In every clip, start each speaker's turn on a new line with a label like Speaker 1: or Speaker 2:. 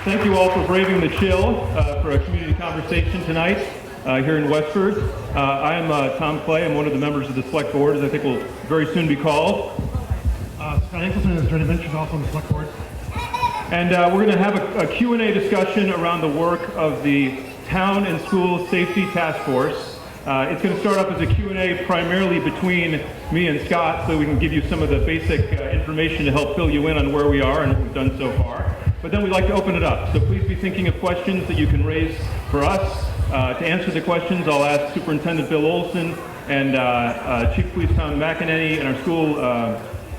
Speaker 1: Thank you all for braving the chill for a community conversation tonight here in Westford. I am Tom Clay. I'm one of the members of the Select Board, as I think will very soon be called.
Speaker 2: Scott Enkelson, as Jordan mentioned, also on the Select Board.
Speaker 1: And we're going to have a Q&A discussion around the work of the Town and School Safety Task Force. It's going to start off as a Q&A primarily between me and Scott, so we can give you some of the basic information to help fill you in on where we are and what we've done so far. But then we'd like to open it up, so please be thinking of questions that you can raise for us. To answer the questions, I'll ask Superintendent Bill Olson and Chief Police Tom McEnany and our school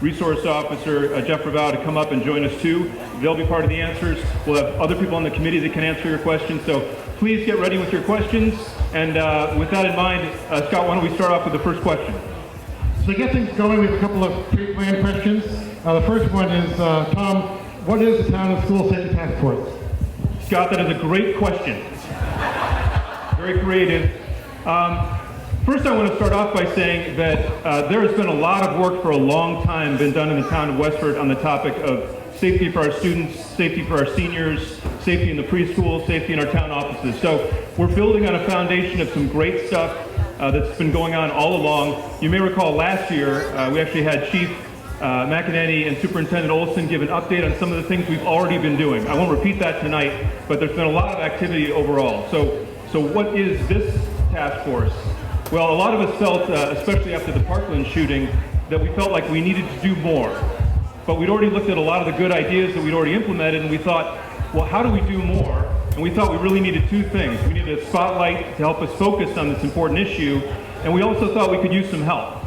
Speaker 1: resource officer Jeff Raval to come up and join us too. They'll be part of the answers. We'll have other people on the committee that can answer your questions, so please get ready with your questions. And with that in mind, Scott, why don't we start off with the first question?
Speaker 2: So to get things going, we have a couple of pre-planned questions. The first one is, Tom, what is the Town and School Safety Task Force?
Speaker 1: Scott, that is a great question. Very creative. First, I want to start off by saying that there has been a lot of work for a long time been done in the town of Westford on the topic of safety for our students, safety for our seniors, safety in the preschool, safety in our town offices. So we're building on a foundation of some great stuff that's been going on all along. You may recall last year we actually had Chief McEnany and Superintendent Olson give an update on some of the things we've already been doing. I won't repeat that tonight, but there's been a lot of activity overall. So what is this task force? Well, a lot of us felt, especially after the Parkland shooting, that we felt like we needed to do more. But we'd already looked at a lot of the good ideas that we'd already implemented, and we thought, well, how do we do more? And we thought we really needed two things. We needed a spotlight to help us focus on this important issue, and we also thought we could use some help.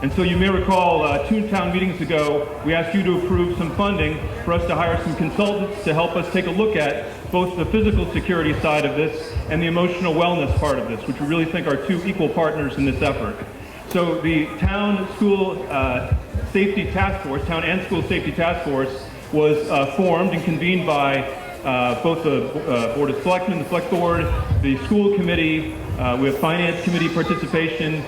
Speaker 1: And so you may recall 2 town meetings ago, we asked you to approve some funding for us to hire some consultants to help us take a look at both the physical security side of this and the emotional wellness part of this, which we really think are 2 equal partners in this effort. So the Town School Safety Task Force, Town and School Safety Task Force, was formed and convened by both the Board of Selectmen, the Select Board, the School Committee, we have Finance Committee participation,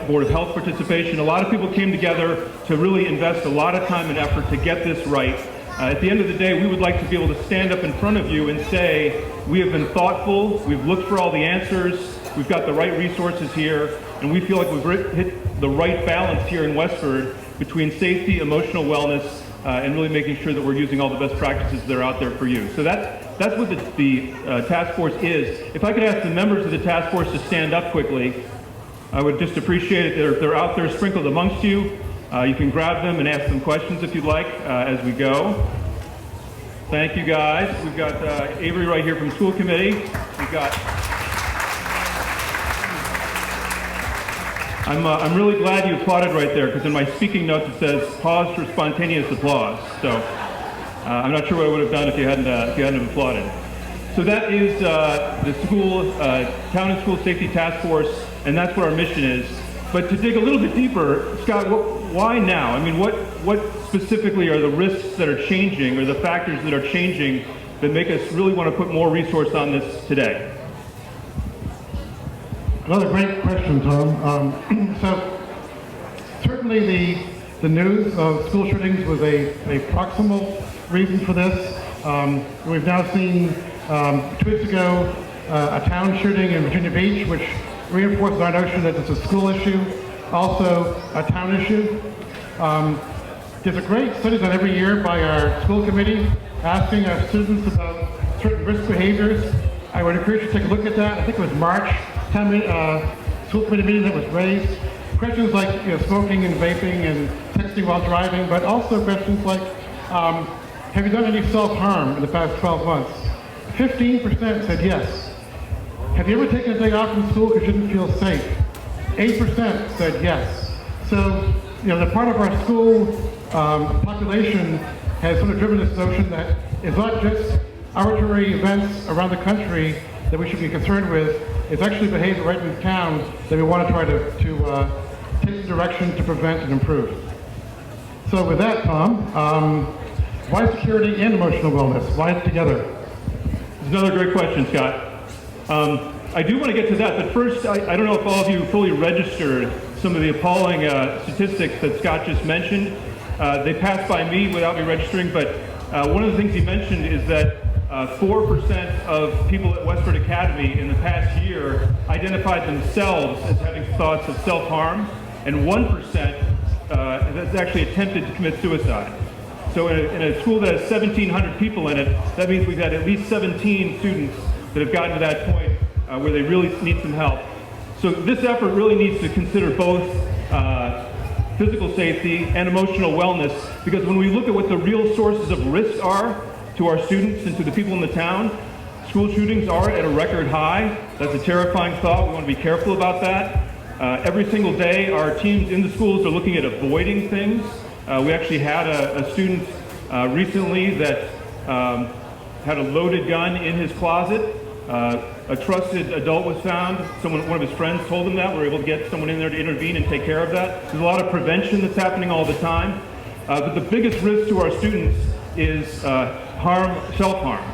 Speaker 1: Board of Health participation. A lot of people came together to really invest a lot of time and effort to get this right. At the end of the day, we would like to be able to stand up in front of you and say, we have been thoughtful, we've looked for all the answers, we've got the right resources here, and we feel like we've hit the right balance here in Westford between safety, emotional wellness, and really making sure that we're using all the best practices that are out there for you. So that's what the task force is. If I could ask the members of the task force to stand up quickly, I would just appreciate it. They're out there sprinkled amongst you. You can grab them and ask them questions if you'd like as we go. Thank you, guys. We've got Avery right here from School Committee. We've got... I'm really glad you applauded right there, because in my speaking notes it says pause for spontaneous applause. So I'm not sure what I would have done if you hadn't applauded. So that is the school Town and School Safety Task Force, and that's what our mission is. But to dig a little bit deeper, Scott, why now? I mean, what specifically are the risks that are changing, or the factors that are changing that make us really want to put more resource on this today?
Speaker 2: Another great question, Tom. So certainly the news of school shootings was a proximal reason for this. We've now seen 2 weeks ago a town shooting in Virginia Beach, which reinforces our notion that it's a school issue, also a town issue. There's a great study done every year by our school committee asking our students about certain risk behaviors. I would encourage you to take a look at that. I think it was March school committee meeting that was raised. Questions like smoking and vaping and texting while driving, but also questions like, have you done any self-harm in the past 12 months? 15% said yes. Have you ever taken a day off from school because you didn't feel safe? 8% said yes. So, the part of our school population has sort of driven this notion that it's not just arbitrary events around the country that we should be concerned with. It's actually behavior right in town that we want to try to take the direction to prevent and improve. So with that, Tom, why security and emotional wellness? Why together?
Speaker 1: It's another great question, Scott. I do want to get to that, but first, I don't know if all of you fully registered some of the appalling statistics that Scott just mentioned. They passed by me without me registering, but one of the things he mentioned is that 4% of people at Westford Academy in the past year identified themselves as having thoughts of self-harm, and 1% has actually attempted to commit suicide. So in a school that has 1,700 people in it, that means we've had at least 17 students that have gotten to that point where they really need some help. So this effort really needs to consider both physical safety and emotional wellness, because when we look at what the real sources of risk are to our students and to the people in the town, school shootings are at a record high. That's a terrifying thought. We want to be careful about that. Every single day, our teams in the schools are looking at avoiding things. We actually had a student recently that had a loaded gun in his closet. A trusted adult was found. One of his friends told him that. We were able to get someone in there to intervene and take care of that. There's a lot of prevention that's happening all the time. But the biggest risk to our students is self-harm.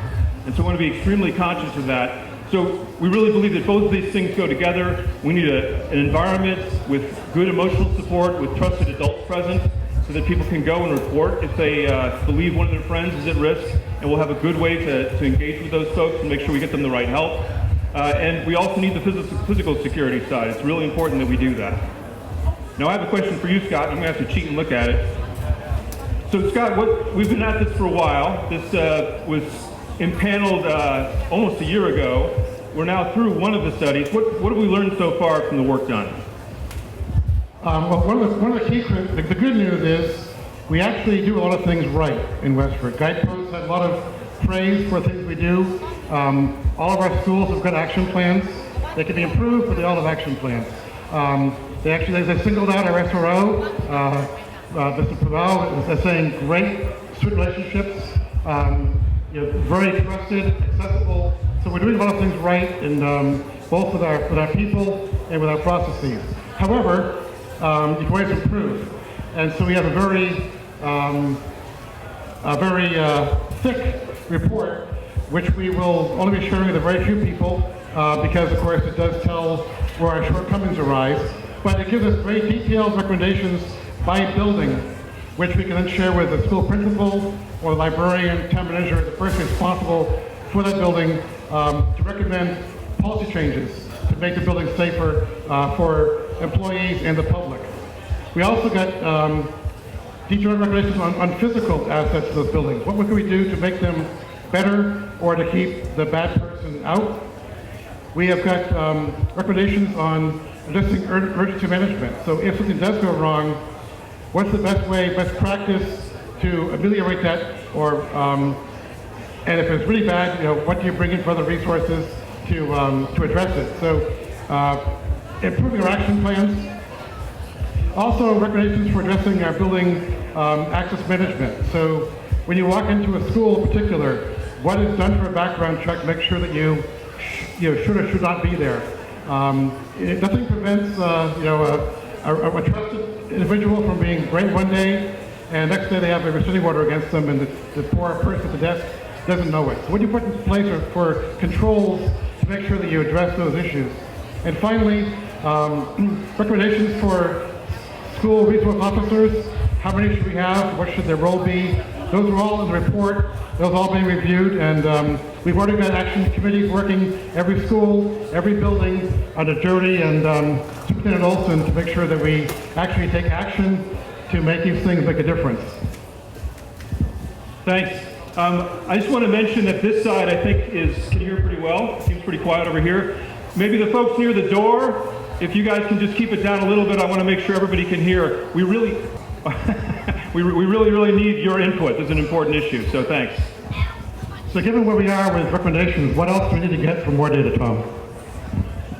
Speaker 1: And so we want to be extremely conscious of that. So we really believe that both of these things go together. We need an environment with good emotional support, with trusted adults present, so that people can go and report if they believe one of their friends is at risk, and we'll have a good way to engage with those folks and make sure we get them the right help. And we also need the physical security side. It's really important that we do that. Now I have a question for you, Scott. I'm going to have to cheat and look at it. So Scott, we've been at this for a while. This was impaneled almost a year ago. We're now through one of the studies. What have we learned so far from the work done?
Speaker 2: Well, one of the key, the good news is we actually do a lot of things right in Westford. Guideposts have a lot of praise for things we do. All of our schools have got action plans. They can be improved, but they all have action plans. They singled out our SRO, Mr. Pavel, as saying great student relationships, very trusted, accessible. So we're doing a lot of things right, in both with our people and with our processes. However, you can always improve, and so we have a very thick report, which we will only be sharing with a very few people, because of course it does tell where our shortcomings arise. But it gives us very detailed recommendations by building, which we can then share with the school principal or librarian, town manager, the person responsible for that building, to recommend policy changes to make the building safer for employees and the public. We also got detailed recommendations on physical assets of those buildings. What can we do to make them better or to keep the bad person out? We have got recommendations on addressing emergency management. So if something does go wrong, what's the best practice to ameliorate that, or and if it's really bad, what do you bring in for other resources to address it? So improving our action plans. Also recommendations for addressing our building access management. So when you walk into a school in particular, what is done for a background check, make sure that you should or should not be there. Nothing prevents a trusted individual from being great one day, and next day they have a restraining order against them, and the poor person at the desk doesn't know it. So what do you put in place for controls to make sure that you address those issues? And finally, recommendations for school resource officers. How many should we have? What should their role be? Those are all in the report. Those are all being reviewed, and we've already got action committees working every school, every building under Jody and Superintendent Olson to make sure that we actually take action to make these things make a difference.
Speaker 1: Thanks. I just want to mention that this side, I think, can hear pretty well. It seems pretty quiet over here. Maybe the folks near the door, if you guys can just keep it down a little bit, I want to make sure everybody can hear. We really, we really need your input. This is an important issue, so thanks.
Speaker 2: So given where we are with recommendations, what else do we need to get for more data, Tom?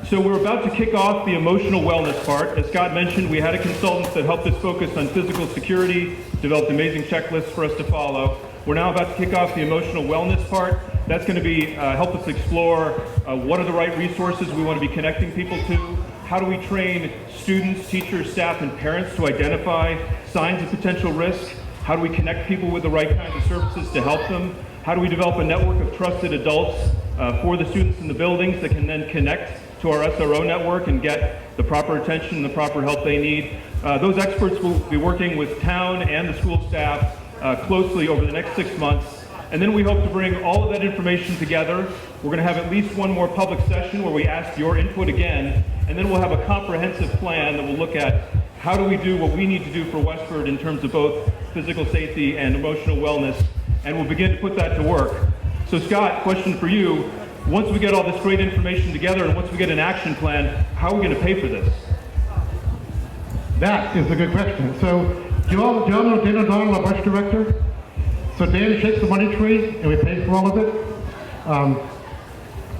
Speaker 1: So we're about to kick off the emotional wellness part. As Scott mentioned, we had a consultant that helped us focus on physical security, developed amazing checklists for us to follow. We're now about to kick off the emotional wellness part. That's going to be help us explore what are the right resources we want to be connecting people to. How do we train students, teachers, staff, and parents to identify signs of potential risk? How do we connect people with the right kinds of services to help them? How do we develop a network of trusted adults for the students in the buildings that can then connect to our SRO network and get the proper attention and the proper help they need? Those experts will be working with town and the school staff closely over the next 6 months And then we hope to bring all of that information together. We're going to have at least one more public session where we ask your input again, and then we'll have a comprehensive plan that will look at how do we do what we need to do for Westford in terms of both physical safety and emotional wellness, and we'll begin to put that to work. So Scott, question for you. Once we get all this great information together and once we get an action plan, how are we going to pay for this?
Speaker 2: That is a good question. So, do you all know Dan O'Donnell, our budget director? So Dan shakes the money tree and we pay for all of it.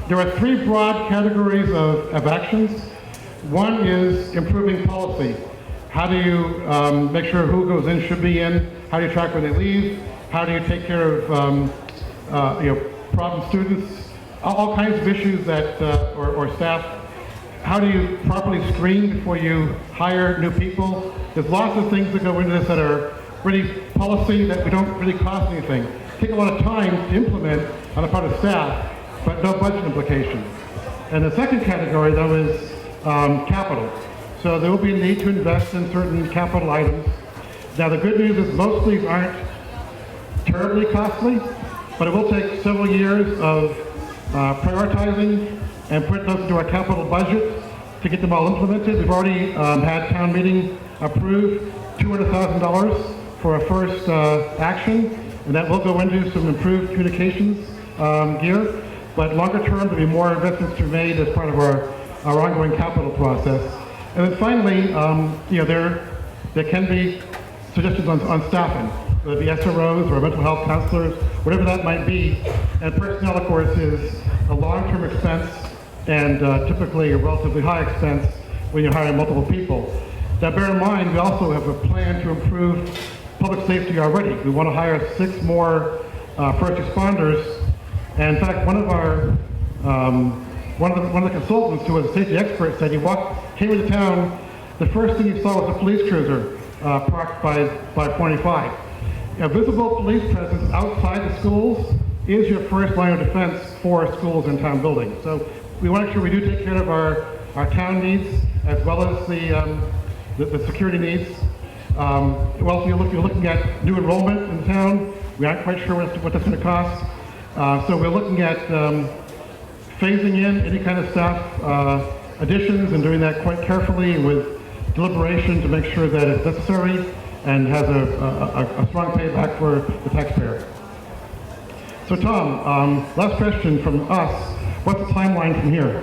Speaker 2: There are three broad categories of actions. One is improving policy. How do you make sure who goes in should be in? How do you track when they leave? How do you take care of problem students? All kinds of issues that, or staff. How do you properly screen before you hire new people? There's lots of things that go into this that are really policy that we don't really cost anything. Take a lot of time to implement on the part of staff, but no budget implications. And the second category, though, is capital. So there will be a need to invest in certain capital items. Now, the good news is most of these aren't terribly costly, but it will take several years of prioritizing and put those into our capital budget to get them all implemented. We've already had town meeting approve $200,000 for a first action, and that will go into some improved communications gear. But longer term, there'll be more investments to be made as part of our ongoing capital process. And then finally, there can be suggestions on staffing, whether it be SROs or mental health counselors, whatever that might be. And personnel, of course, is a long-term expense and typically a relatively high expense when you're hiring multiple people. Now bear in mind, we also have a plan to improve public safety already. We want to hire 6 more first responders. And in fact, one of the consultants who was a safety expert said he came into town, the first thing he saw was a police cruiser parked by 25. A visible police presence outside the schools is your first line of defense for schools and town buildings. So we want to make sure we do take care of our town needs as well as the security needs. Well, you're looking at new enrollment in town. We aren't quite sure what that's going to cost. So we're looking at phasing in any kind of staff additions and doing that quite carefully with deliberation to make sure that it's necessary and has a strong payback for the taxpayer. So Tom, last question from us. What's the timeline from here?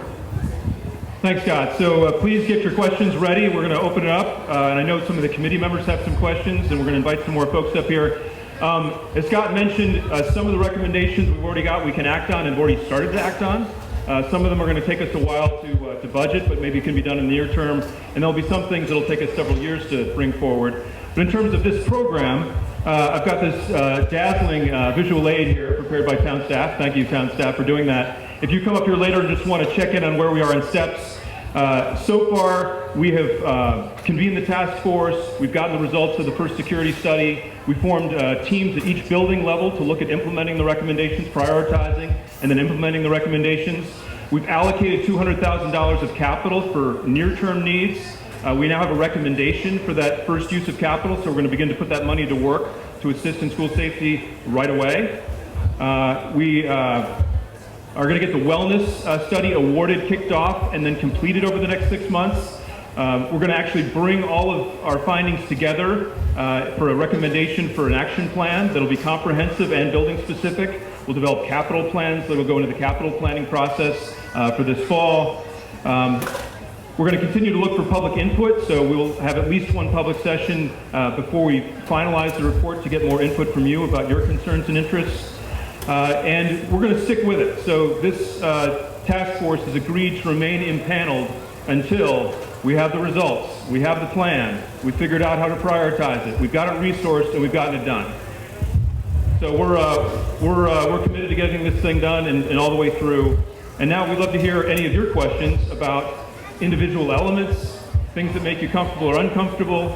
Speaker 1: Thanks, Scott. So please get your questions ready. We're going to open it up, and I know some of the committee members have some questions, and we're going to invite some more folks up here. As Scott mentioned, some of the recommendations we've already got we can act on and have already started to act on. Some of them are going to take us a while to budget, but maybe can be done in the near term, and there'll be some things that'll take us several years to bring forward. But in terms of this program, I've got this dazzling visual aid here prepared by town staff. Thank you, town staff, for doing that. If you come up here later and just want to check in on where we are in steps, so far we have convened the task force. We've gotten the results of the first security study. We formed teams at each building level to look at implementing the recommendations, prioritizing, and then implementing the recommendations. We've allocated $200,000 of capital for near-term needs. We now have a recommendation for that first use of capital, so we're going to begin to put that money to work to assist in school safety right away. We are going to get the wellness study awarded, kicked off, and then completed over the next 6 months. We're going to actually bring all of our findings together for a recommendation for an action plan that'll be comprehensive and building specific. We'll develop capital plans that will go into the capital planning process for this fall. We're going to continue to look for public input, so we will have at least one public session before we finalize the report to get more input from you about your concerns and interests. And we're going to stick with it. So this task force has agreed to remain impaneled until we have the results, we have the plan, we figured out how to prioritize it, we've got it resourced, and we've gotten it done. So we're committed to getting this thing done and all the way through. And now we'd love to hear any of your questions about individual elements, things that make you comfortable or uncomfortable.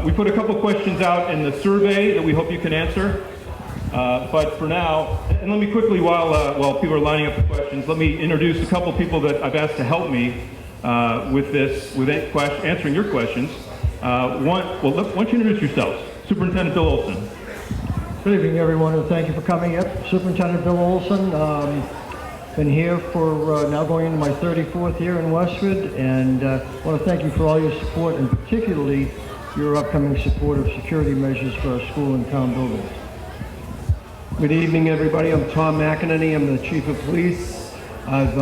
Speaker 1: We put a couple questions out in the survey that we hope you can answer. But for now, and let me quickly, while people are lining up the questions, let me introduce a couple people that I've asked to help me with answering your questions. Why don't you introduce yourselves? Superintendent Bill Olson.
Speaker 3: Good evening, everyone, and thank you for coming. Yep, Superintendent Bill Olson. Been here for now going into my 34th year in Westford, and want to thank you for all your support, and particularly your upcoming support of security measures for our school and town buildings.
Speaker 4: Good evening, everybody. I'm Tom McEnany. I'm the Chief of Police. I've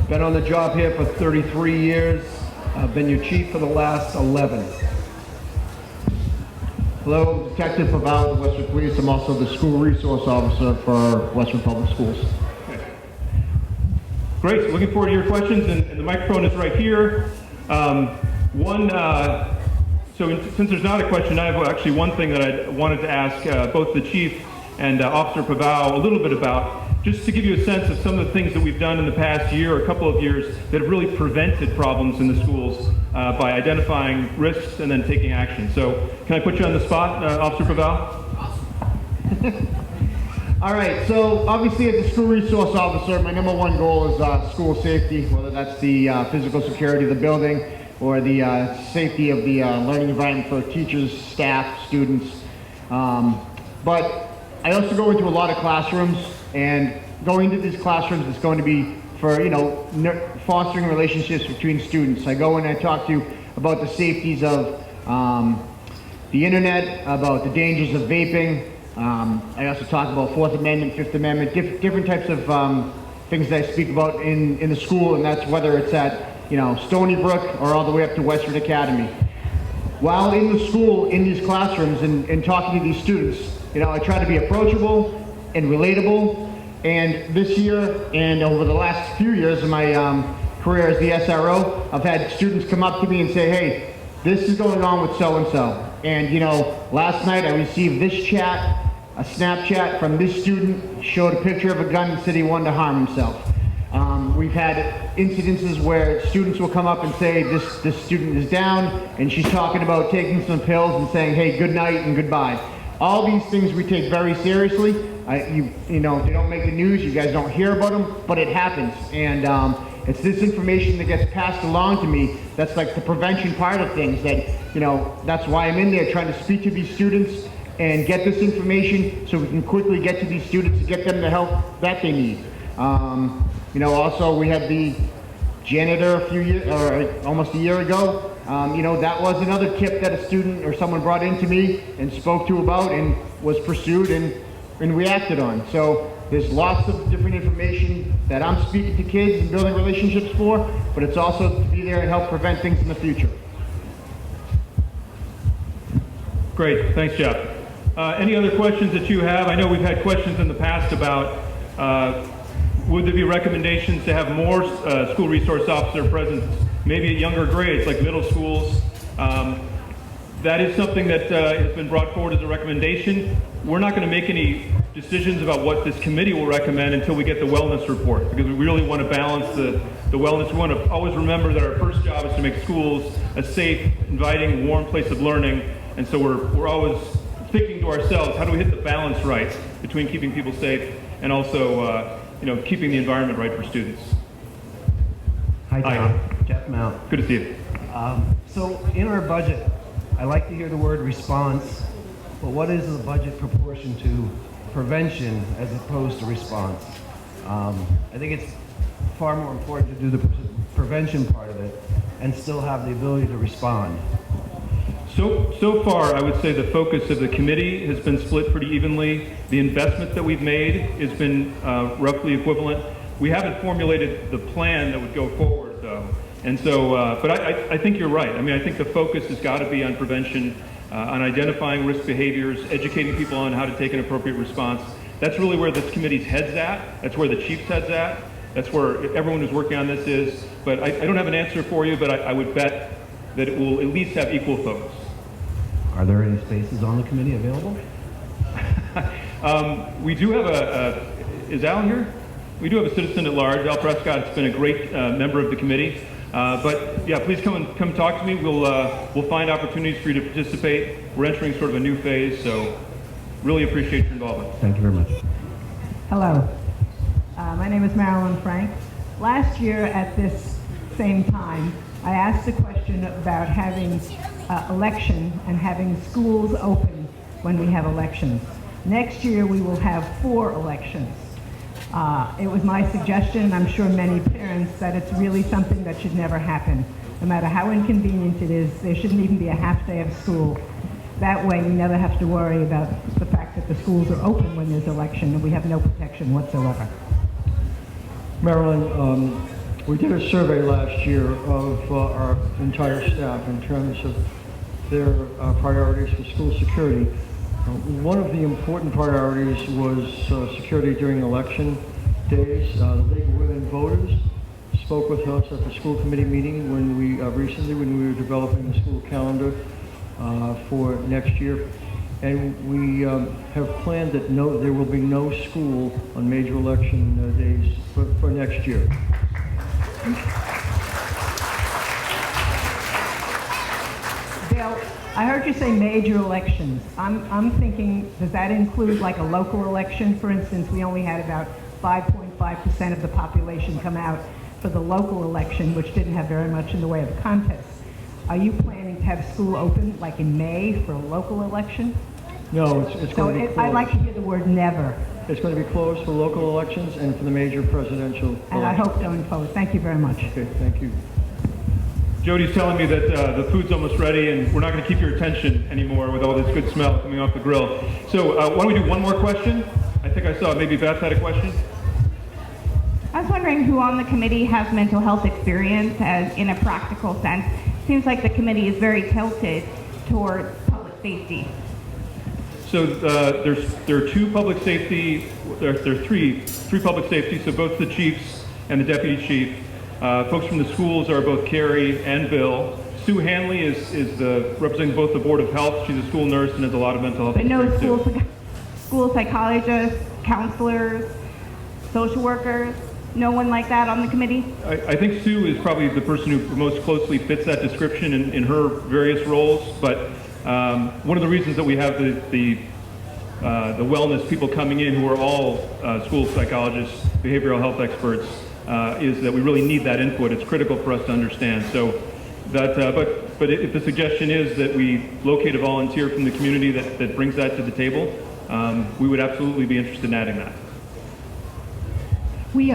Speaker 4: been on the job here for 33 years. I've been your chief for the last 11.
Speaker 5: Hello, Detective Paval, Westford Police. I'm also the school resource officer for Westford Public Schools.
Speaker 1: Great. Looking forward to your questions, and the microphone is right here. Since there's not a question, I have actually one thing that I wanted to ask both the chief and Officer Paval a little bit about, just to give you a sense of some of the things that we've done in the past year or a couple of years that have really prevented problems in the schools by identifying risks and then taking action. So can I put you on the spot, Officer Paval?
Speaker 5: All right, so obviously as a school resource officer, my number one goal is school safety, whether that's the physical security of the building or the safety of the learning environment for teachers, staff, students. But I also go into a lot of classrooms, and going into these classrooms is going to be for, fostering relationships between students. I go in and I talk to you about the safeties of the internet, about the dangers of vaping. I also talk about Fourth Amendment, Fifth Amendment, different types of things that I speak about in the school, and that's whether it's at Stony Brook or all the way up to Westford Academy. While in the school, in these classrooms, and talking to these students, I try to be approachable and relatable. And this year, and over the last few years of my career as the SRO, I've had students come up to me and say, "Hey, this is going on with so-and-so." And last night I received this chat, a Snapchat from this student, showed a picture of a gun and said he wanted to harm himself. We've had incidences where students will come up and say this student is down, and she's talking about taking some pills and saying, "Hey, good night and goodbye." All these things we take very seriously. They don't make the news, you guys don't hear about them, but it happens. And it's this information that gets passed along to me that's like the prevention part of things that, that's why I'm in there trying to speak to these students and get this information so we can quickly get to these students and get them the help that they need. Also we had the janitor almost a year ago. That was another tip that a student or someone brought into me and spoke to about and was pursued and reacted on. So there's lots of different information that I'm speaking to kids and building relationships for, but it's also to be there and help prevent things in the future.
Speaker 1: Great. Thanks, Jeff. Any other questions that you have? I know we've had questions in the past about would there be recommendations to have more school resource officer presence, maybe at younger grades like middle schools. That is something that has been brought forward as a recommendation. We're not going to make any decisions about what this committee will recommend until we get the wellness report, because we really want to balance the wellness. We want to always remember that our first job is to make schools a safe, inviting, warm place of learning, and so we're always thinking to ourselves, how do we hit the balance right between keeping people safe and also keeping the environment right for students.
Speaker 6: Hi, Tom. Jeff Mount.
Speaker 1: Good to see you.
Speaker 6: So in our budget, I like to hear the word response, but what is the budget proportion to prevention as opposed to response? I think it's far more important to do the prevention part of it and still have the ability to respond.
Speaker 1: So far, I would say the focus of the committee has been split pretty evenly. The investment that we've made has been roughly equivalent. We haven't formulated the plan that would go forward, though. And so, but I think you're right. I mean, I think the focus has got to be on prevention, on identifying risk behaviors, educating people on how to take an appropriate response. That's really where this committee's head's at. That's where the chief's head's at. That's where everyone who's working on this is. But I don't have an answer for you, but I would bet that it will at least have equal focus.
Speaker 6: Are there any spaces on the committee available?
Speaker 1: We do have is Al here? We do have a citizen at large. Al Prescott has been a great member of the committee. But yeah, please come talk to me. We'll find opportunities for you to participate. We're entering sort of a new phase, so really appreciate your involvement.
Speaker 6: Thank you very much.
Speaker 7: Hello. My name is Marilyn Frank. Last year at this same time, I asked a question about having election and having schools open when we have elections. Next year, we will have 4 elections. It was my suggestion, and I'm sure many parents, that it's really something that should never happen. No matter how inconvenient it is, there shouldn't even be a half day of school. That way, we never have to worry about the fact that the schools are open when there's election, and we have no protection whatsoever.
Speaker 3: Marilyn, we did a survey last year of our entire staff in terms of their priorities for school security. One of the important priorities was security during election days. The League of Women Voters spoke with us at the school committee meeting when we were developing the school calendar for next year. And we have planned that there will be no school on major election days for next year.
Speaker 7: Bill, I heard you say major elections. I'm thinking, does that include like a local election? For instance, we only had about 5.5% of the population come out for the local election, which didn't have very much in the way of contests. Are you planning to have school open like in May for a local election?
Speaker 3: No, it's going to be closed.
Speaker 7: I'd like to hear the word never.
Speaker 3: It's going to be closed for local elections and for the major presidential elections.
Speaker 7: And I hope going forward. Thank you very much.
Speaker 3: Okay, thank you.
Speaker 1: Jody's telling me that the food's almost ready, and we're not going to keep your attention anymore with all this good smell coming off the grill. So why don't we do one more question? I think I saw maybe Beth had a question.
Speaker 8: I was wondering who on the committee has mental health experience as in a practical sense. Seems like the committee is very tilted towards public safety.
Speaker 1: So there are 2 public safety, there are three public safety, so both the chiefs and the deputy chief. Folks from the schools are both Carrie and Bill. Sue Hanley is representing both the Board of Health. She's a school nurse and has a lot of mental health
Speaker 8: But no
Speaker 1: experience too.
Speaker 8: school psychologists, counselors, social workers, no one like that on the committee?
Speaker 1: I think Sue is probably the person who most closely fits that description in her various roles, but one of the reasons that we have the wellness people coming in who are all school psychologists, behavioral health experts, is that we really need that input. It's critical for us to understand. So that, but if the suggestion is that we locate a volunteer from the community that brings that to the table, we would absolutely be interested in adding that.
Speaker 9: We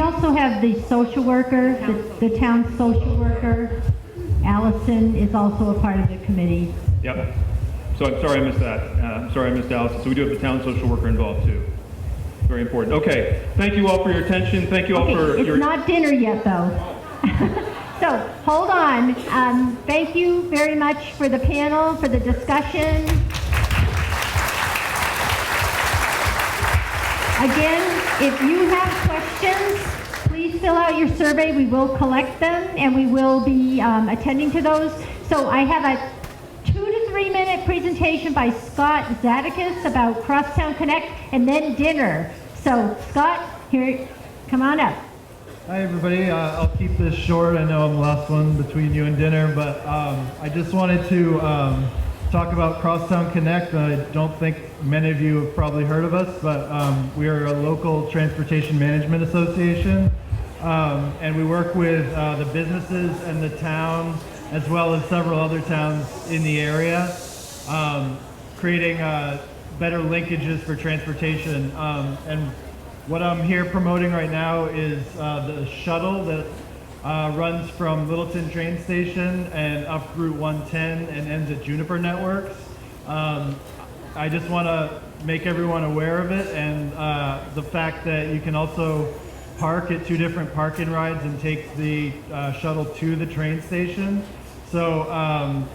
Speaker 9: also have the social worker, the town social worker. Allison is also a part of the committee.
Speaker 1: Yep. So I'm sorry I missed that. I'm sorry I missed Allison. So we do have the town social worker involved too. Very important. Okay. Thank you all for your attention. Thank you all for your...
Speaker 9: It's not dinner yet, though. So hold on. Thank you very much for the panel, for the discussion. Again, if you have questions, please fill out your survey. We will collect them, and we will be attending to those. So I have a 2 to 3 minute presentation by Scott Zadakis about Crosstown Connect, and then dinner. So Scott, here, come on up.
Speaker 10: Hi everybody, I'll keep this short. I know I'm the last one between you and dinner, but I just wanted to talk about Crosstown Connect. I don't think many of you have probably heard of us, but we are a local transportation management association, and we work with the businesses and the town, as well as several other towns in the area, creating better linkages for transportation. And what I'm here promoting right now is the shuttle that runs from Littleton train station and up Route 110 and ends at Juniper Networks. I just want to make everyone aware of it, and the fact that you can also park at 2 different park-in rides and take the shuttle to the train station. So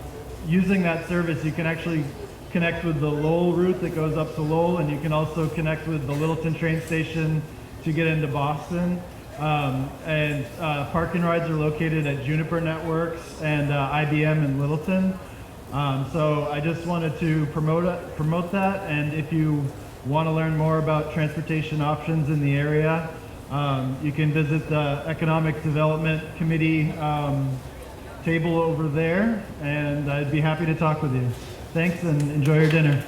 Speaker 10: using that service, you can actually connect with the Lowell route that goes up to Lowell, and you can also connect with the Littleton train station to get into Boston. And park-in rides are located at Juniper Networks and IBM in Littleton. So I just wanted to promote that, and if you want to learn more about transportation options in the area, you can visit the Economic Development Committee table over there, and I'd be happy to talk with you. Thanks, and enjoy your dinner.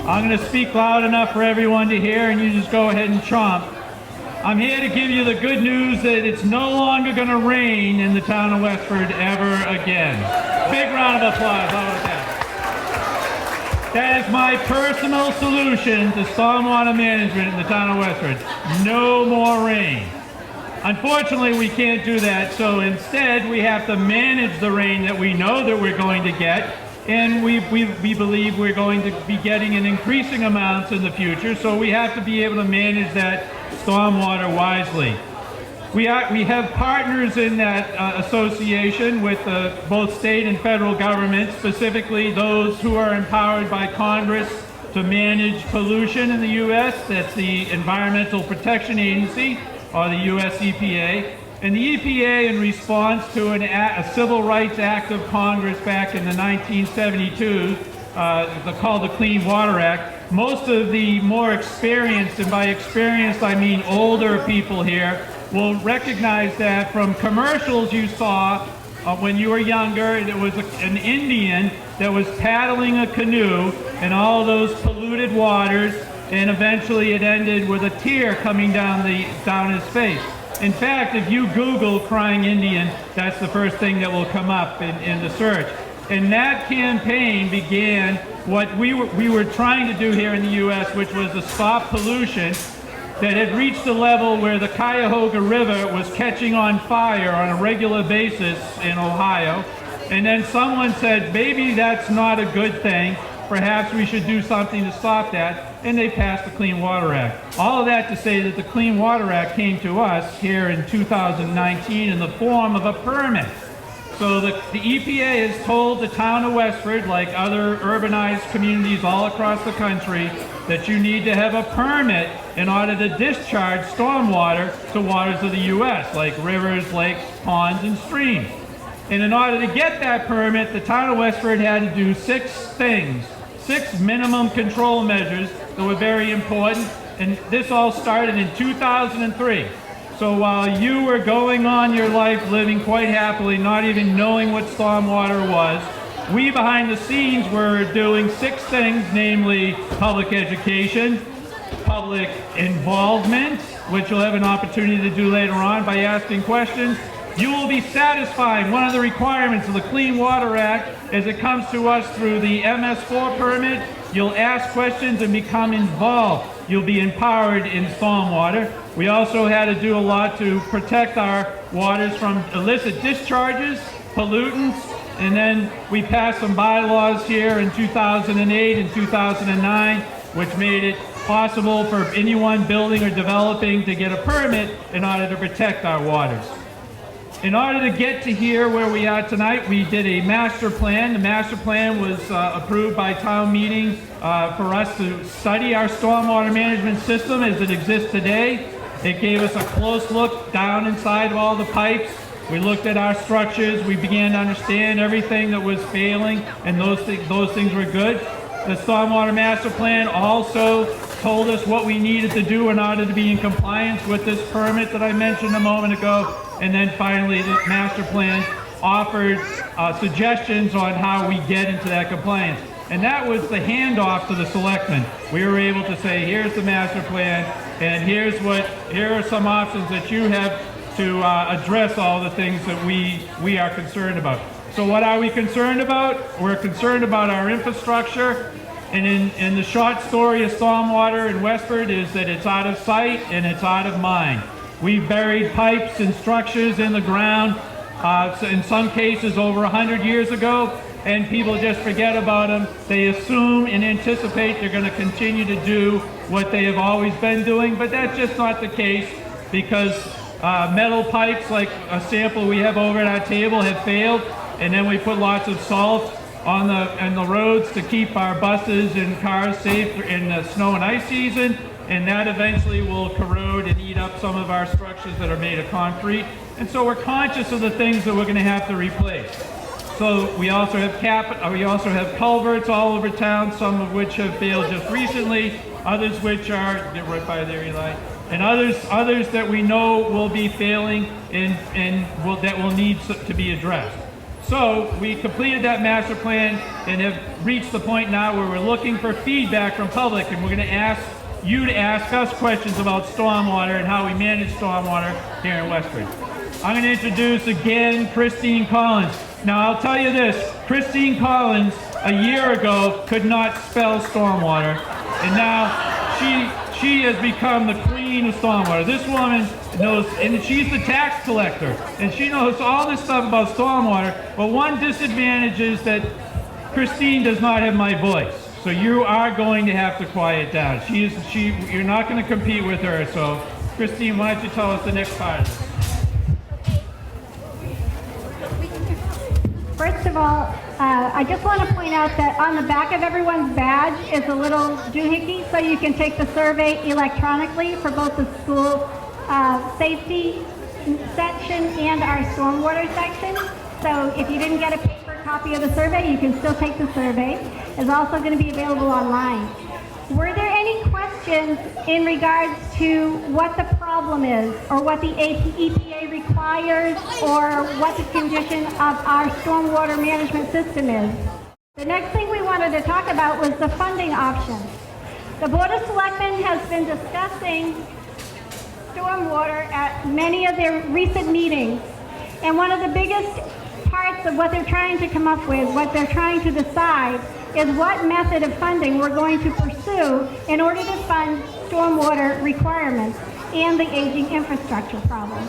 Speaker 11: I'm going to speak loud enough for everyone to hear, and you just go ahead and chomp. I'm here to give you the good news that it's no longer going to rain in the town of Westford ever again. Big round of applause. How about that? That is my personal solution to stormwater management in the town of Westford. No more rain. Unfortunately, we can't do that, so instead we have to manage the rain that we know that we're going to get, and we believe we're going to be getting in increasing amounts in the future, so we have to be able to manage that stormwater wisely. We have partners in that association with both state and federal governments, specifically those who are empowered by Congress to manage pollution in the U.S. That's the Environmental Protection Agency, or the U.S. EPA. And the EPA, in response to a Civil Rights Act of Congress back in the 1972, called the Clean Water Act, most of the more experienced, and by experienced I mean older people here, will recognize that from commercials you saw when you were younger. It was an Indian that was paddling a canoe in all those polluted waters, and eventually it ended with a tear coming down his face. In fact, if you Google crying Indian, that's the first thing that will come up in the search. And that campaign began what we were trying to do here in the U.S., which was to stop pollution that had reached a level where the Cuyahoga River was catching on fire on a regular basis in Ohio. And then someone said, maybe that's not a good thing. Perhaps we should do something to stop that. And they passed the Clean Water Act. All of that to say that the Clean Water Act came to us here in 2019 in the form of a permit. So the EPA has told the town of Westford, like other urbanized communities all across the country, that you need to have a permit in order to discharge stormwater to waters of the U.S., like rivers, lakes, ponds, and streams. And in order to get that permit, the town of Westford had to do 6 things, 6 minimum control measures that were very important. And this all started in 2003. So while you were going on your life living quite happily, not even knowing what stormwater was, we behind the scenes were doing 6 things, namely public education, public involvement, which you'll have an opportunity to do later on by asking questions. You will be satisfying one of the requirements of the Clean Water Act as it comes to us through the MS4 permit. You'll ask questions and become involved. You'll be empowered in stormwater. We also had to do a lot to protect our waters from illicit discharges, pollutants, and then we passed some bylaws here in 2008 and 2009, which made it possible for anyone building or developing to get a permit in order to protect our waters. In order to get to here where we are tonight, we did a master plan. The master plan was approved by town meeting for us to study our stormwater management system as it exists today. It gave us a close look down inside of all the pipes. We looked at our structures. We began to understand everything that was failing, and those things were good. The stormwater master plan also told us what we needed to do in order to be in compliance with this permit that I mentioned a moment ago. And then finally, the master plan offered suggestions on how we get into that compliance. And that was the handoff to the selectmen. We were able to say, here's the master plan, and here are some options that you have to address all the things that we are concerned about. So what are we concerned about? We're concerned about our infrastructure. And in the short story of stormwater in Westford is that it's out of sight and it's out of mind. We buried pipes and structures in the ground, in some cases over 100 years ago, and people just forget about them. They assume and anticipate they're going to continue to do what they have always been doing, but that's just not the case, because metal pipes, like a sample we have over at our table, have failed, and then we put lots of salt on the roads to keep our buses and cars safe in the snow and ice season, and that eventually will corrode and eat up some of our structures that are made of concrete. And so we're conscious of the things that we're going to have to replace. So we also have culverts all over town, some of which have failed just recently, others which are, get right by there, Eli, and others that we know will be failing and that will need to be addressed. So we completed that master plan and have reached the point now where we're looking for feedback from public, and we're going to ask you to ask us questions about stormwater and how we manage stormwater here in Westford. I'm going to introduce again Christine Collins. Now I'll tell you this, Christine Collins a year ago could not spell stormwater, and now she has become the queen of stormwater. This woman knows, and she's the tax collector, and she knows all this stuff about stormwater, but one disadvantage is that Christine does not have my voice. So you are going to have to quiet down. You're not going to compete with her, so Christine, why don't you tell us the next part of this?
Speaker 9: First of all, I just want to point out that on the back of everyone's badge is a little doohickey, so you can take the survey electronically for both the school safety section and our stormwater section. So if you didn't get a paper copy of the survey, you can still take the survey. It's also going to be available online. Were there any questions in regards to what the problem is, or what the EPA requires, or what the condition of our stormwater management system is? The next thing we wanted to talk about was the funding option. The Board of Selectmen has been discussing stormwater at many of their recent meetings, and one of the biggest parts of what they're trying to come up with, what they're trying to decide, is what method of funding we're going to pursue in order to fund stormwater requirements and the aging infrastructure problem.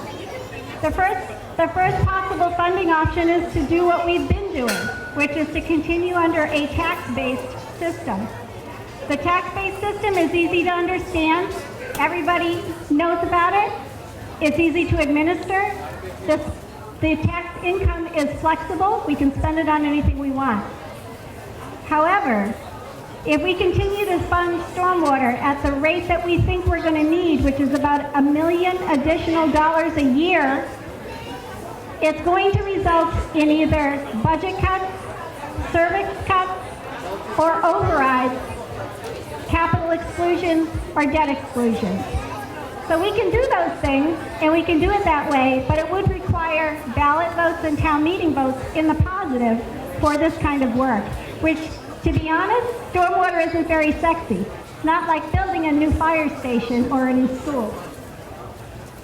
Speaker 9: The first possible funding option is to do what we've been doing, which is to continue under a tax-based system. The tax-based system is easy to understand. Everybody knows about it. It's easy to administer. The tax income is flexible. We can spend it on anything we want. However, if we continue to fund stormwater at the rate that we think we're going to need, which is about $1 million additional a year, it's going to result in either budget cuts, service cuts, or overrides, capital exclusions, or debt exclusions. So we can do those things, and we can do it that way, but it would require ballot votes and town meeting votes in the positive for this kind of work, which, to be honest, stormwater isn't very sexy. It's not like building a new fire station or a new school.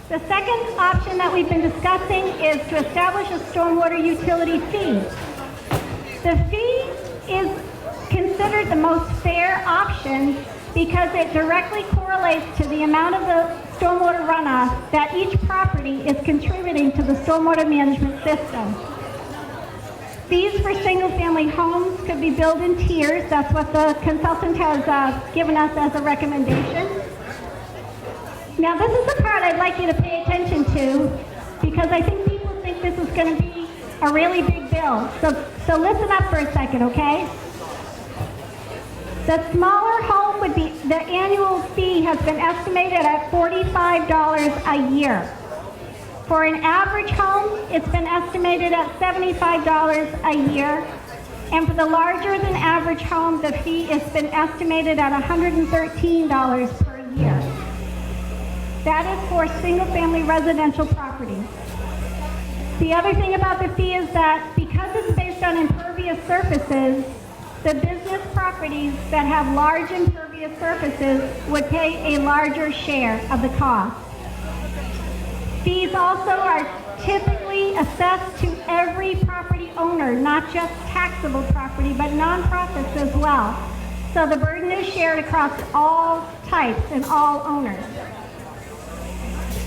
Speaker 9: The second option that we've been discussing is to establish a stormwater utility fee. The fee is considered the most fair option because it directly correlates to the amount of the stormwater runoff that each property is contributing to the stormwater management system. Fees for single-family homes could be billed in tiers. That's what the consultant has given us as a recommendation. Now, this is the part I'd like you to pay attention to, because I think people think this is going to be a really big bill. So listen up for a second, okay? The smaller home would be, the annual fee has been estimated at $45 a year. For an average home, it's been estimated at $75 a year. And for the larger than average home, the fee has been estimated at $113 per year. That is for single-family residential properties. The other thing about the fee is that because it's based on impervious surfaces, the business properties that have large impervious surfaces would pay a larger share of the cost. Fees also are typically assessed to every property owner, not just taxable property, but nonprofits as well. So the burden is shared across all types and all owners.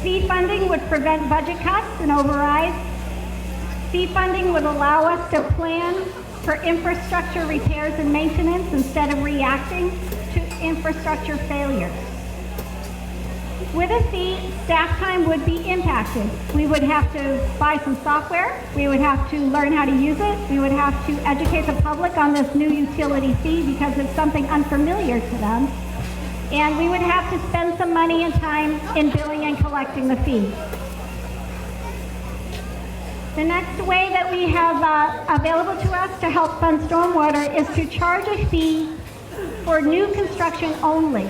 Speaker 9: Fee funding would prevent budget cuts and overrides. Fee funding would allow us to plan for infrastructure repairs and maintenance instead of reacting to infrastructure failures. With a fee, staff time would be impacted. We would have to buy some software. We would have to learn how to use it. We would have to educate the public on this new utility fee because it's something unfamiliar to them. And we would have to spend some money and time in billing and collecting the fee. The next way that we have available to us to help fund stormwater is to charge a fee for new construction only.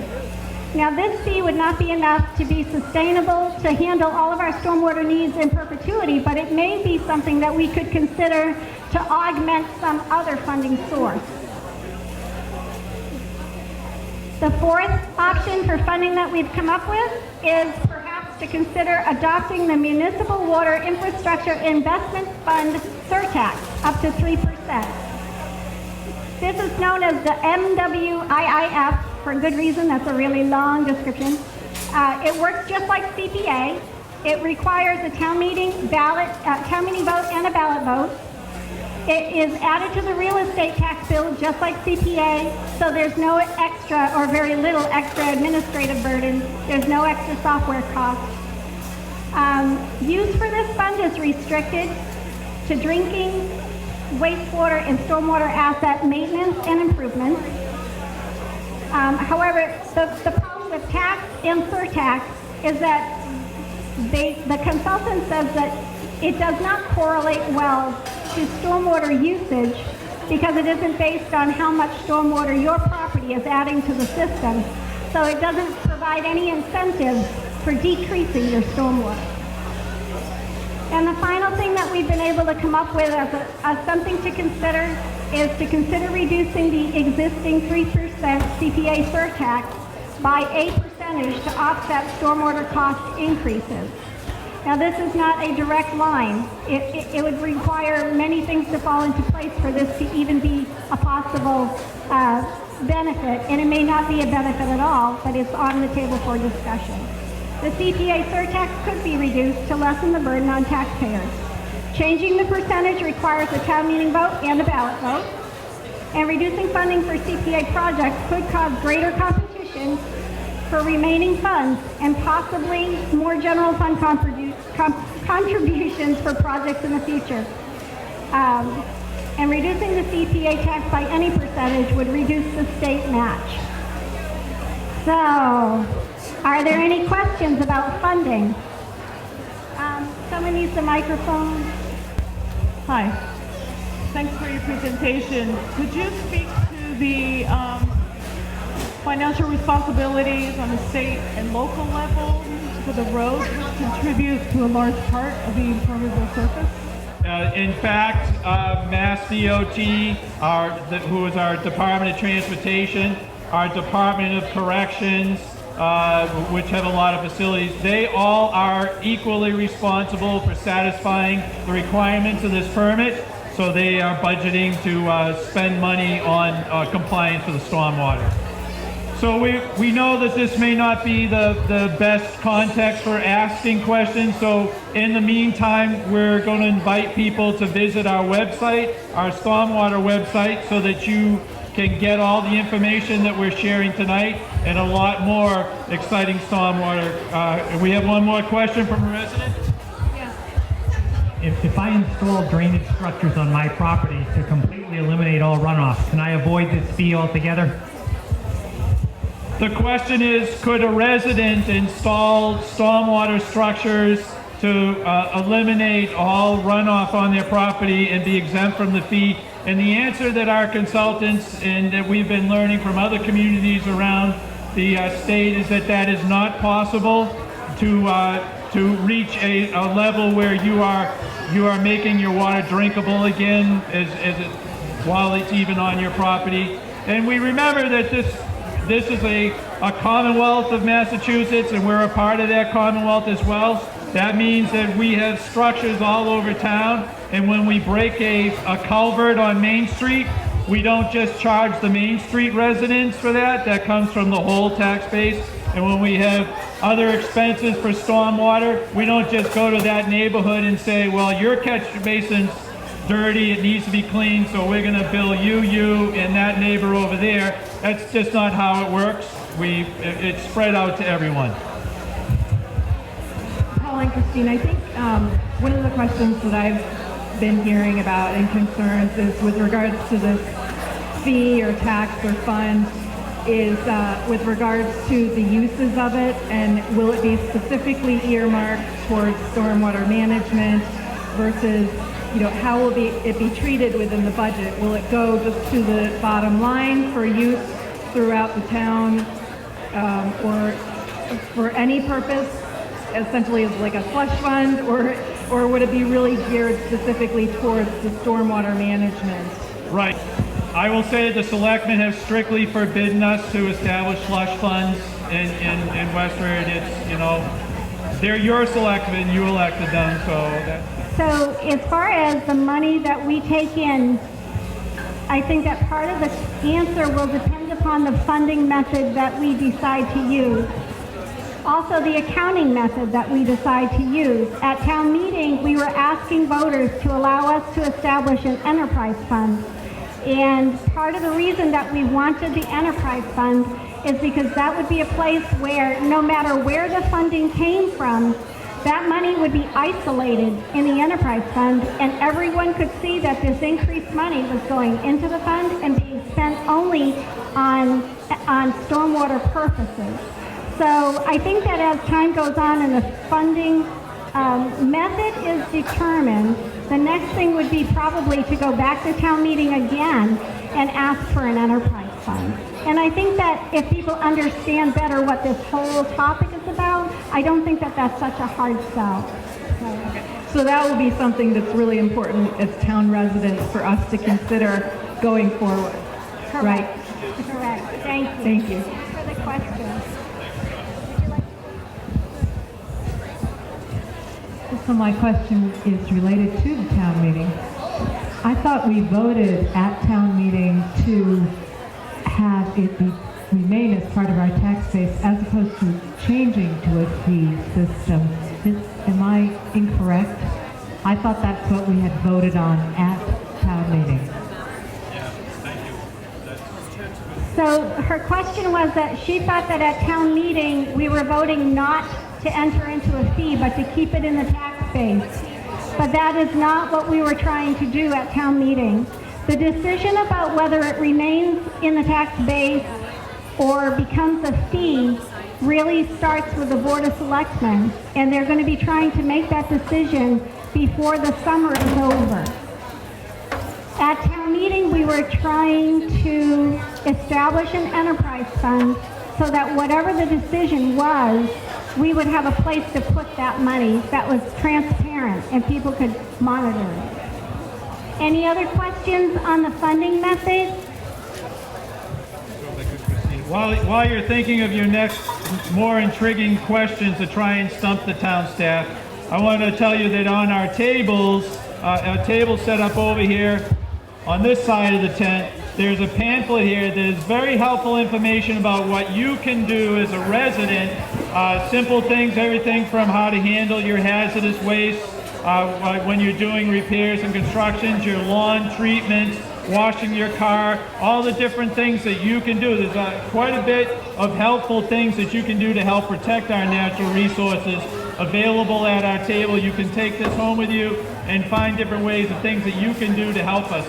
Speaker 9: Now, this fee would not be enough to be sustainable to handle all of our stormwater needs in perpetuity, but it may be something that we could consider to augment some other funding source. The fourth option for funding that we've come up with is perhaps to consider adopting the Municipal Water Infrastructure Investment Fund surtax up to 3%. This is known as the MWIIF for good reason. That's a really long description. It works just like CPA. It requires a town meeting vote and a ballot vote. It is added to the real estate tax bill just like CPA, so there's no extra or very little extra administrative burden. There's no extra software cost. Use for this fund is restricted to drinking, wastewater, and stormwater asset maintenance and improvements. However, the problem with tax and surtax is that the consultant says that it does not correlate well to stormwater usage because it isn't based on how much stormwater your property is adding to the system. So it doesn't provide any incentive for decreasing your stormwater. And the final thing that we've been able to come up with as something to consider is to consider reducing the existing 3% CPA surtax by a percentage to offset stormwater cost increases. Now this is not a direct line. It would require many things to fall into place for this to even be a possible benefit, and it may not be a benefit at all, but it's on the table for discussion. The CPA surtax could be reduced to lessen the burden on taxpayers. Changing the percentage requires a town meeting vote and a ballot vote, and reducing funding for CPA projects could cause greater competition for remaining funds and possibly more general fund contributions for projects in the future. And reducing the CPA tax by any percentage would reduce the state match. So, are there any questions about funding? Someone needs the microphone.
Speaker 12: Hi. Thanks for your presentation. Could you speak to the financial responsibilities on the state and local level for the roads, which contribute to a large part of the impermeable surface?
Speaker 11: In fact, Mass DOT, who is our Department of Transportation, our Department of Corrections, which have a lot of facilities, they all are equally responsible for satisfying the requirements of this permit. So they are budgeting to spend money on compliance with the stormwater. So we know that this may not be the best context for asking questions. So in the meantime, we're going to invite people to visit our website, our stormwater website, so that you can get all the information that we're sharing tonight and a lot more exciting stormwater. We have one more question from a resident.
Speaker 13: If I install drainage structures on my property to completely eliminate all runoff, can I avoid this fee altogether?
Speaker 11: The question is, could a resident install stormwater structures to eliminate all runoff on their property and be exempt from the fee? And the answer that our consultants and that we've been learning from other communities around the state is that that is not possible to reach a level where you are making your water drinkable again while it's even on your property. And we remember that this is a Commonwealth of Massachusetts, and we're a part of that Commonwealth as well. That means that we have structures all over town, and when we break a culvert on Main Street, we don't just charge the Main Street residents for that. That comes from the whole tax base. And when we have other expenses for stormwater, we don't just go to that neighborhood and say, well, your catch basin's dirty, it needs to be cleaned, so we're going to bill you, and that neighbor over there. That's just not how it works. It's spread out to everyone.
Speaker 14: Paul and Christine, I think one of the questions that I've been hearing about and concerns is with regards to this fee or tax or fund is with regards to the uses of it, and will it be specifically earmarked towards stormwater management versus, how will it be treated within the budget? Will it go just to the bottom line for use throughout the town, or for any purpose, essentially as like a slush fund, or or would it be really geared specifically towards the stormwater management?
Speaker 11: Right. I will say the selectmen have strictly forbidden us to establish slush funds in Westford. It's, you know, they're your selectmen, you elected them,
Speaker 9: So as far as the money that we take in, I think that part of the answer will depend upon the funding method that we decide to use. Also, the accounting method that we decide to use. At town meeting, we were asking voters to allow us to establish an enterprise fund. And part of the reason that we wanted the enterprise fund is because that would be a place where no matter where the funding came from, that money would be isolated in the enterprise fund, and everyone could see that this increased money was going into the fund and being spent only on stormwater purposes. So I think that as time goes on and the funding method is determined, the next thing would be probably to go back to town meeting again and ask for an enterprise fund. And I think that if people understand better what this whole topic is about, I don't think that that's such a hard sell.
Speaker 14: So that will be something that's really important as town residents for us to consider going forward.
Speaker 9: Correct.
Speaker 14: Right?
Speaker 9: Correct. Thank you.
Speaker 14: Thank you.
Speaker 9: Thanks for the question.
Speaker 15: So my question is related to the town meeting. I thought we voted at town meeting to have it remain as part of our tax base as opposed to changing to a fee system. Am I incorrect? I thought that's what we had voted on at town meeting.
Speaker 9: So her question was that she thought that at town meeting we were voting not to enter into a fee but to keep it in the tax base. But that is not what we were trying to do at town meeting. The decision about whether it remains in the tax base or becomes a fee really starts with the Board of Selectmen, and they're going to be trying to make that decision before the summer is over. At town meeting, we were trying to establish an enterprise fund so that whatever the decision was, we would have a place to put that money that was transparent and people could monitor it. Any other questions on the funding method?
Speaker 11: While you're thinking of your next more intriguing questions to try and stump the town staff, I want to tell you that on our tables, a table set up over here on this side of the tent, there's a pamphlet here that is very helpful information about what you can do as a resident. Simple things, everything from how to handle your hazardous waste when you're doing repairs and constructions, your lawn treatments, washing your car, all the different things that you can do. There's quite a bit of helpful things that you can do to help protect our natural resources available at our table. You can take this home with you and find different ways of things that you can do to help us.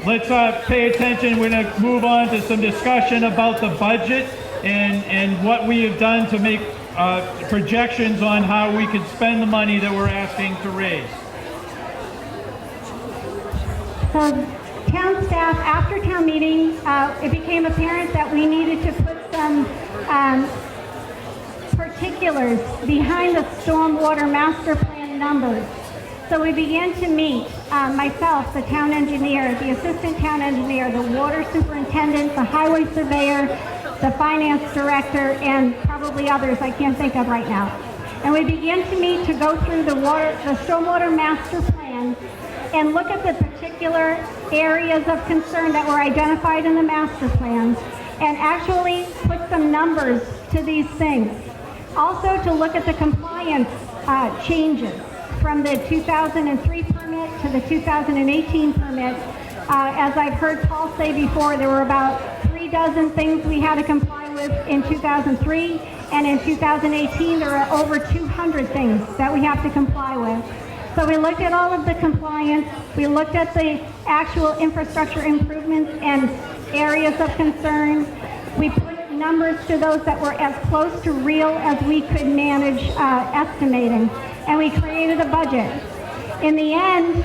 Speaker 11: Let's pay attention. We're going to move on to some discussion about the budget and what we have done to make projections on how we could spend the money that we're asking to raise.
Speaker 9: So town staff, after town meeting, it became apparent that we needed to put some particulars behind the stormwater master plan numbers. So we began to meet, myself, the town engineer, the assistant town engineer, the water superintendent, the highway surveyor, the finance director, and probably others I can't think of right now. And we began to meet to go through the stormwater master plan and look at the particular areas of concern that were identified in the master plans and actually put some numbers to these things. Also to look at the compliance changes from the 2003 permit to the 2018 permit. As I've heard Paul say before, there were about 36 things we had to comply with in 2003, and in 2018 there are over 200 things that we have to comply with. So we looked at all of the compliance, we looked at the actual infrastructure improvements and areas of concern. We put numbers to those that were as close to real as we could manage estimating, and we created a budget. In the end,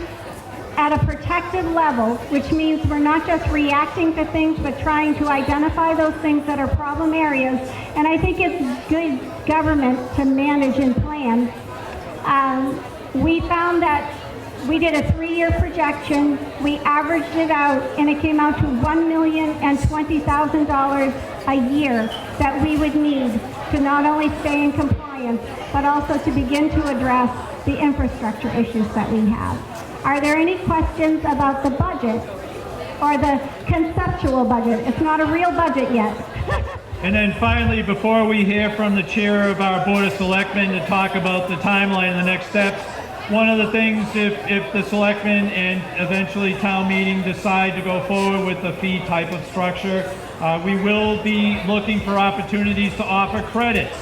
Speaker 9: at a protected level, which means we're not just reacting to things, but trying to identify those things that are problem areas, and I think it's good government to manage and plan. we found that we did a 3-year projection, we averaged it out, and it came out to $1,020,000 a year that we would need to not only stay in compliance, but also to begin to address the infrastructure issues that we have. Are there any questions about the budget or the conceptual budget? It's not a real budget yet.
Speaker 11: And then finally, before we hear from the chair of our Board of Selectmen to talk about the timeline and the next steps, one of the things, if the selectmen and eventually town meeting decide to go forward with the fee type of structure, we will be looking for opportunities to offer credits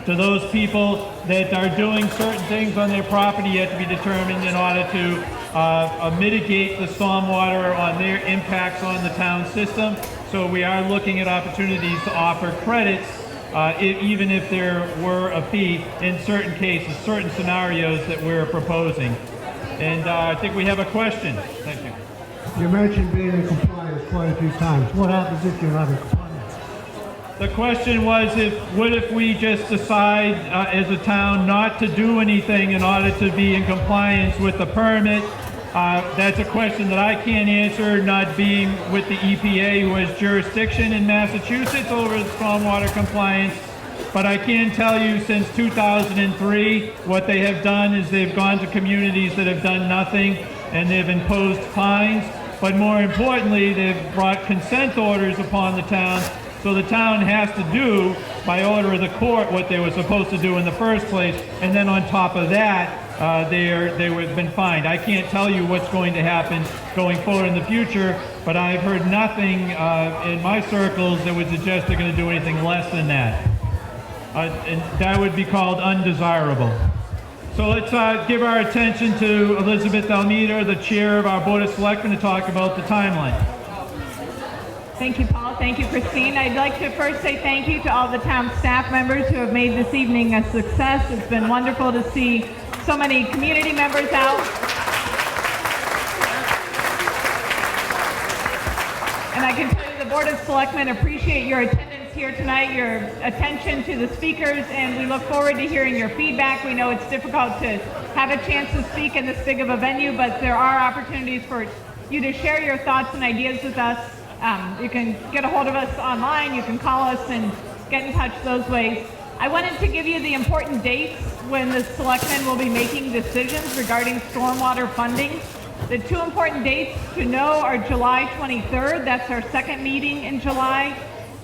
Speaker 11: to those people that are doing certain things on their property yet to be determined in order to mitigate the stormwater on their impacts on the town system. So we are looking at opportunities to offer credits, even if there were a fee in certain cases, certain scenarios that we're proposing. And I think we have a question. Thank you.
Speaker 16: You mentioned being in compliance quite a few times. What happens if you're not in compliance?
Speaker 11: The question was, what if we just decide as a town not to do anything in order to be in compliance with the permit? That's a question that I can't answer, not being with the EPA, who has jurisdiction in Massachusetts over the stormwater compliance. But I can tell you, since 2003, what they have done is they've gone to communities that have done nothing, and they've imposed fines. But more importantly, they've brought consent orders upon the town, so the town has to do, by order of the court, what they were supposed to do in the first place, and then on top of that, they've been fined. I can't tell you what's going to happen going forward in the future, but I've heard nothing in my circles that would suggest they're going to do anything less than that. And that would be called undesirable. So let's give our attention to Elizabeth Almeida, the chair of our Board of Selectmen, to talk about the timeline.
Speaker 8: Thank you, Paul. Thank you, Christine. I'd like to first say thank you to all the town staff members who have made this evening a success. It's been wonderful to see so many community members out. And I can tell you the Board of Selectmen appreciate your attendance here tonight, your attention to the speakers, and we look forward to hearing your feedback. We know it's difficult to have a chance to speak in this big of a venue, but there are opportunities for you to share your thoughts and ideas with us. You can get a hold of us online, you can call us and get in touch those ways. I wanted to give you the important dates when the selectmen will be making decisions regarding stormwater funding. The two important dates to know are July 23rd, that's our second meeting in July.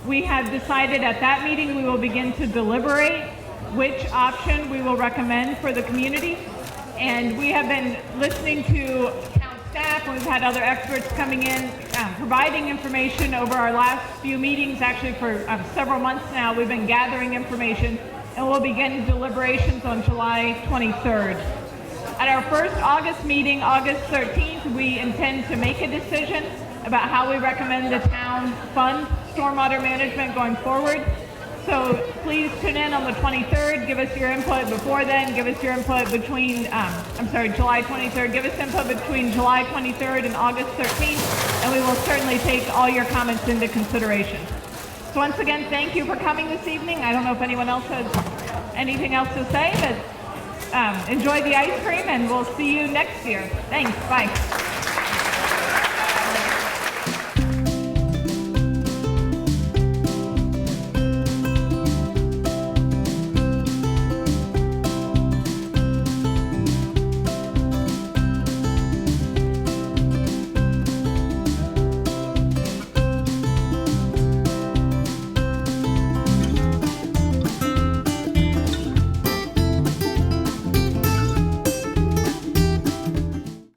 Speaker 8: We have decided at that meeting we will begin to deliberate which option we will recommend for the community. And we have been listening to staff, and we've had other experts coming in, providing information over our last few meetings. Actually, for several months now, we've been gathering information, and we'll begin deliberations on July 23rd. At our first August meeting, August 13th, we intend to make a decision about how we recommend the town fund stormwater management going forward. So please tune in on the 23rd, give us your input before then, give us your input between, July 23rd, give us input between July 23rd and August 13th, and we will certainly take all your comments into consideration. So once again, thank you for coming this evening. I don't know if anyone else has anything else to say, but enjoy the ice cream, and we'll see you next year. Thanks, bye.